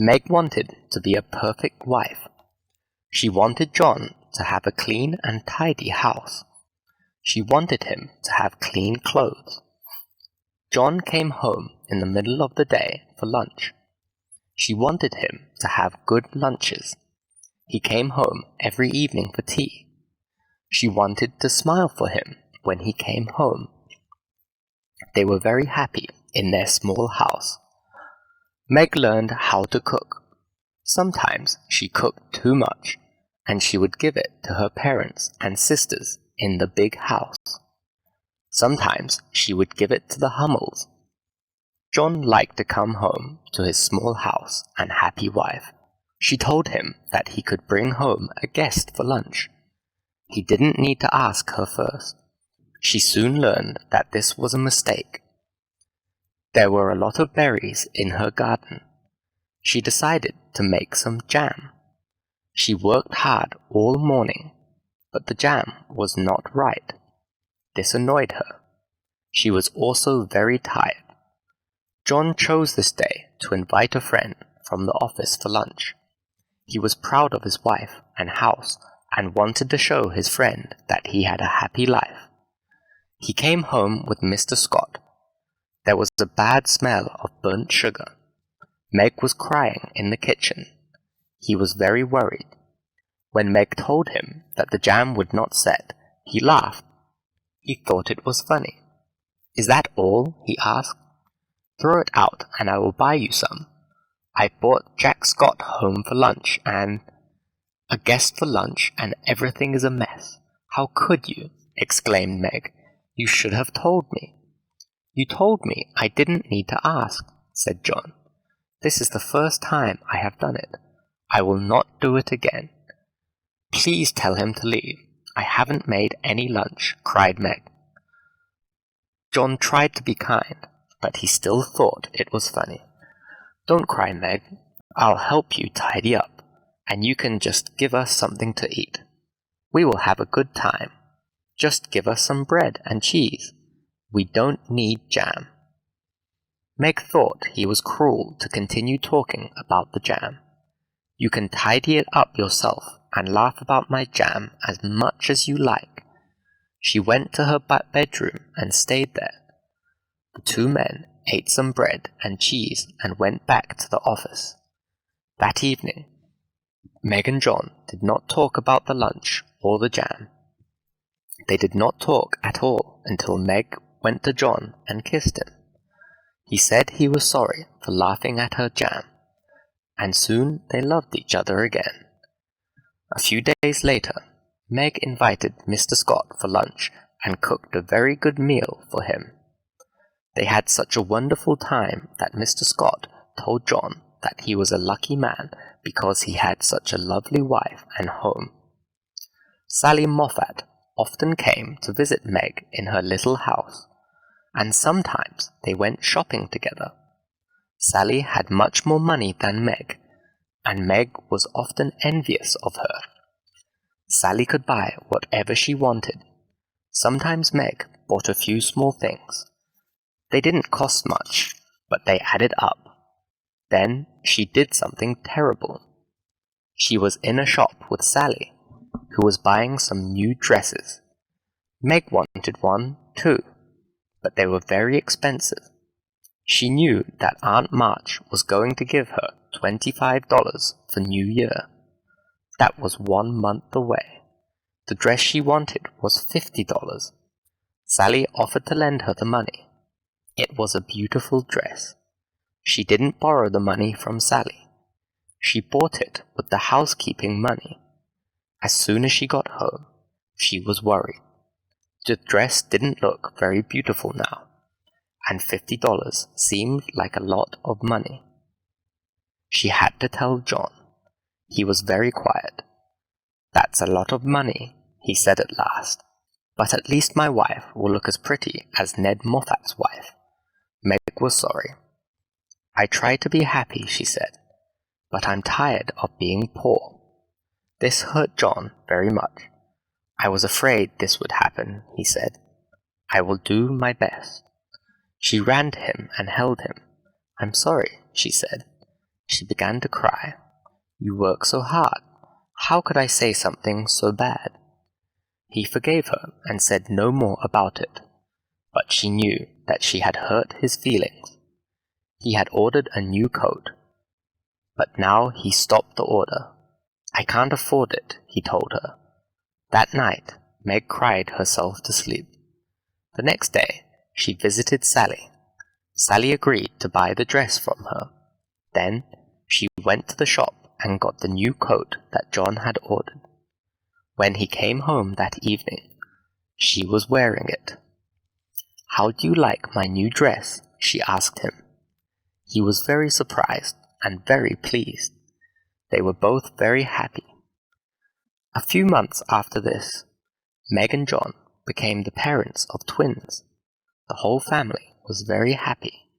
Meg wanted to be a perfect wife. She wanted John to have a clean and tidy house. She wanted him to have clean clothes. John came home in the middle of the day for lunch. She wanted him to have good lunches. He came home every evening for tea. She wanted to smile for him when he came home. They were very happy in their small house. Meg learned how to cook. Sometimes she cooked too much, and she would give it to her parents and sisters in the big house. Sometimes she would give it to the Hummels. John liked to come home to his small house and happy wife. She told him that he could bring home a guest for lunch. He didn't need to ask her first. She soon learned that this was a mistake. There were a lot of berries in her garden. She decided to make some jam. She worked hard all morning, but the jam was not right. This annoyed her. She was also very tired. John chose this day to invite a friend from the office for lunch. He was proud of his wife and house and wanted to show his friend that he had a happy life. He came home with Mr. Scott. There was a bad smell of burnt sugar. Meg was crying in the kitchen. He was very worried. When Meg told him that the jam would not set, he laughed. He thought it was funny. "Is that all?" he asked. "Throw it out and I will buy you some. I brought Jack Scott home for lunch and—" "A guest for lunch and everything is a mess. How could you?" exclaimed Meg. "You should have told me." "You told me I didn't need to ask," said John. "This is the first time I have done it. I will not do it again." "Please tell him to leave. I haven't made any lunch," cried Meg. John tried to be kind, but he still thought it was funny. "Don't cry, Meg. I'll help you tidy up, and you can just give us something to eat. We will have a good time. Just give us some bread and cheese. We don't need jam." Meg thought he was cruel to continue talking about the jam. "You can tidy it up yourself and laugh about my jam as much as you like." She went to her bedroom and stayed there. The two men ate some bread and cheese and went back to the office. That evening, Meg and John did not talk about the lunch or the jam. They did not talk at all until Meg went to John and kissed him. He said he was sorry for laughing at her jam, and soon they loved each other again. A few days later, Meg invited Mr. Scott for lunch and cooked a very good meal for him. They had such a wonderful time that Mr. Scott told John that he was a lucky man because he had such a lovely wife and home. Sally Moffat often came to visit Meg in her little house, and sometimes they went shopping together. Sally had much more money than Meg, and Meg was often envious of her. Sally could buy whatever she wanted. Sometimes Meg bought a few small things. They didn't cost much, but they added up. Then she did something terrible. She was in a shop with Sally, who was buying some new dresses. Meg wanted one, too, but they were very expensive. She knew that Aunt March was going to give her $25 for New Year. That was 1 month away. The dress she wanted was $50. Sally offered to lend her the money. It was a beautiful dress. She didn't borrow the money from Sally. She bought it with the housekeeping money. As soon as she got home, she was worried. The dress didn't look very beautiful now, and $50 seemed like a lot of money. She had to tell John. He was very quiet. "That's a lot of money," he said at last. "But at least my wife will look as pretty as Ned Moffat's wife." Meg was sorry. "I try to be happy," she said, "but I'm tired of being poor." This hurt John very much. "I was afraid this would happen," he said. "I will do my best." She ran to him and held him. "I'm sorry," she said. She began to cry. "You work so hard. How could I say something so bad?" He forgave her and said no more about it, but she knew that she had hurt his feelings. He had ordered a new coat, but now he stopped the order. "I can't afford it," he told her. That night, Meg cried herself to sleep. The next day, she visited Sally. Sally agreed to buy the dress from her. Then, she went to the shop and got the new coat that John had ordered. When he came home that evening, she was wearing it. "How do you like my new dress?" she asked him. He was very surprised and very pleased. They were both very happy. A few months after this, Meg and John became the parents of twins. The whole family was very happy.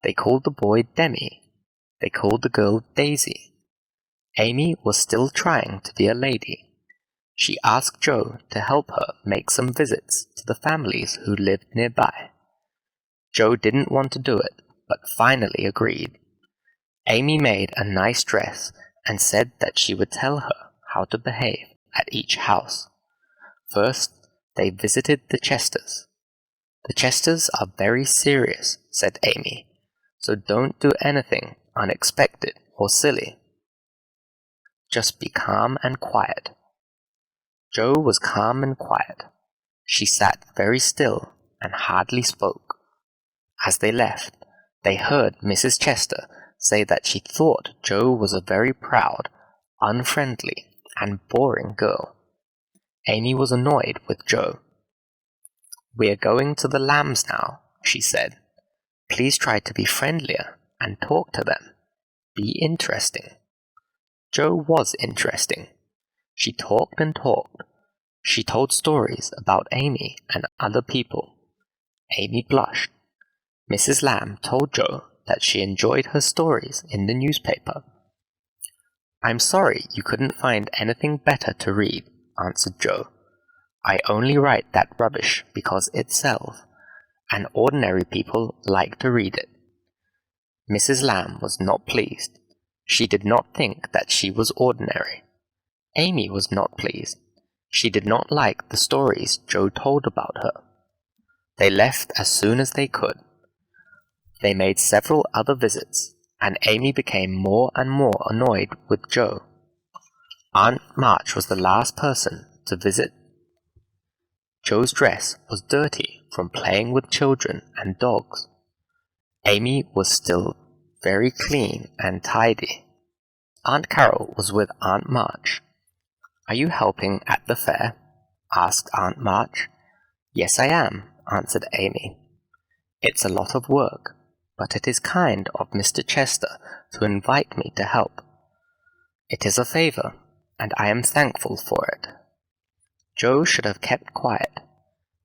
They called the boy Demi. They called the girl Daisy. Amy was still trying to be a lady. She asked Joe to help her make some visits to the families who lived nearby. Joe didn't want to do it, but finally agreed. Amy made a nice dress and said that she would tell her how to behave at each house. First, they visited the Chesters. "The Chesters are very serious," said Amy, "so don't do anything unexpected or silly. Just be calm and quiet." Joe was calm and quiet. She sat very still and hardly spoke. As they left, they heard Mrs. Chester say that she thought Joe was a very proud, unfriendly, and boring girl. Amy was annoyed with Joe. "We're going to the Lambs now," she said. "Please try to be friendlier and talk to them. Be interesting." Joe was interesting. She talked and talked. She told stories about Amy and other people. Amy blushed. Mrs. Lamb told Joe that she enjoyed her stories in the newspaper. "I'm sorry you couldn't find anything better to read," answered Joe. "I only write that rubbish because it sells, and ordinary people like to read it." Mrs. Lamb was not pleased. She did not think that she was ordinary. Amy was not pleased. She did not like the stories Joe told about her. They left as soon as they could. They made several other visits, and Amy became more and more annoyed with Joe. Aunt March was the last person to visit. Joe's dress was dirty from playing with children and dogs. Amy was still very clean and tidy. Aunt Carol was with Aunt March. "Are you helping at the fair?" asked Aunt March. "Yes, I am," answered Amy. "It's a lot of work, but it is kind of Mr. Chester to invite me to help. It is a favor, and I am thankful for it." Joe should have kept quiet,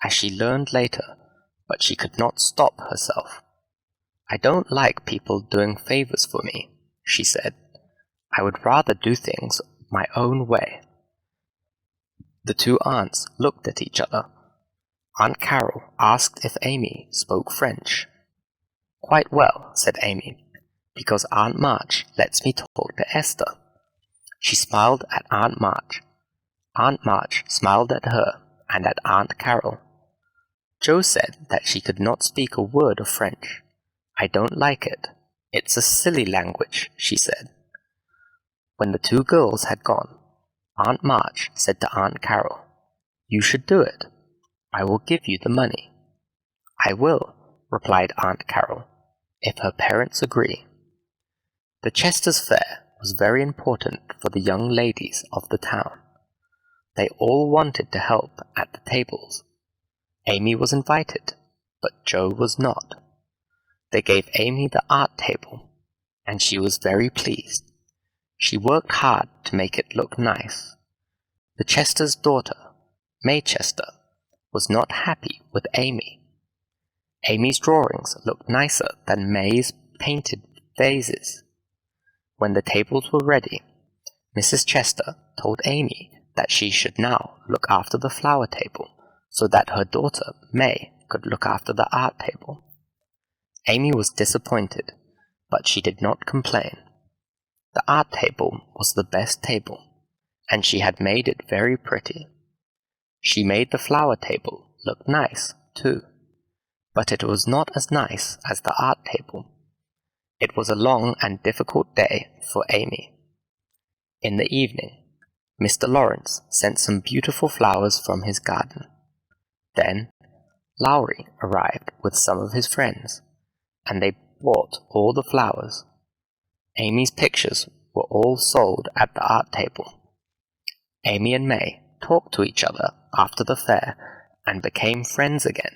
as she learned later, but she could not stop herself. "I don't like people doing favors for me," she said. "I would rather do things my own way." The two aunts looked at each other. Aunt Carol asked if Amy spoke French. "Quite well," said Amy, "because Aunt March lets me talk to Esther." She smiled at Aunt March. Aunt March smiled at her and at Aunt Carol. Joe said that she could not speak a word of French. "I don't like it. It's a silly language," she said. When the two girls had gone, Aunt March said to Aunt Carol, "You should do it. I will give you the money." "I will," replied Aunt Carol, "if her parents agree." The Chester's Fair was very important for the young ladies of the town. They all wanted to help at the tables. Amy was invited, but Joe was not. They gave Amy the art table, and she was very pleased. She worked hard to make it look nice. The Chester's daughter, May Chester, was not happy with Amy. Amy's drawings looked nicer than May's painted vases. When the tables were ready, Mrs. Chester told Amy that she should now look after the flower table so that her daughter, May, could look after the art table. Amy was disappointed, but she did not complain. The art table was the best table, and she had made it very pretty. She made the flower table look nice, too, but it was not as nice as the art table. It was a long and difficult day for Amy. In the evening, Mr. Lawrence sent some beautiful flowers from his garden. Then Lowry arrived with some of his friends, and they bought all the flowers. Amy's pictures were all sold at the art table. Amy and May talked to each other after the fair and became friends again.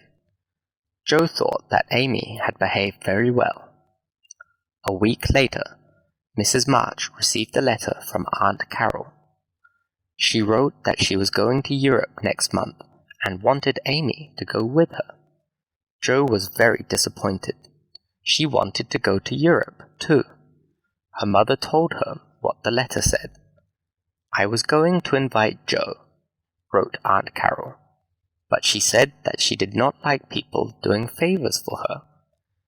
Joe thought that Amy had behaved very well. A week later, Mrs. March received a letter from Aunt Carol. She wrote that she was going to Europe next month and wanted Amy to go with her. Joe was very disappointed. She wanted to go to Europe, too. Her mother told her what the letter said. "I was going to invite Joe," wrote Aunt Carol, but she said that she did not like people doing favors for her.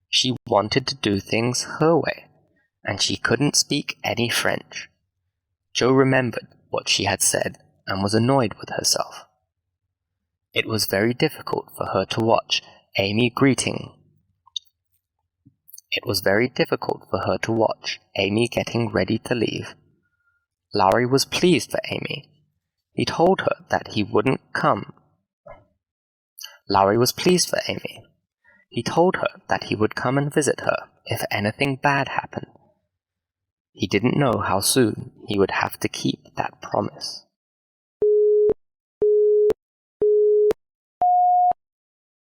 She wanted to do things her way, and she couldn't speak any French. Joe remembered what she had said and was annoyed with herself. It was very difficult for her to watch Amy getting ready to leave. Lowry was pleased for Amy. He told her that he would come and visit her if anything bad happened. He didn't know how soon he would have to keep that promise.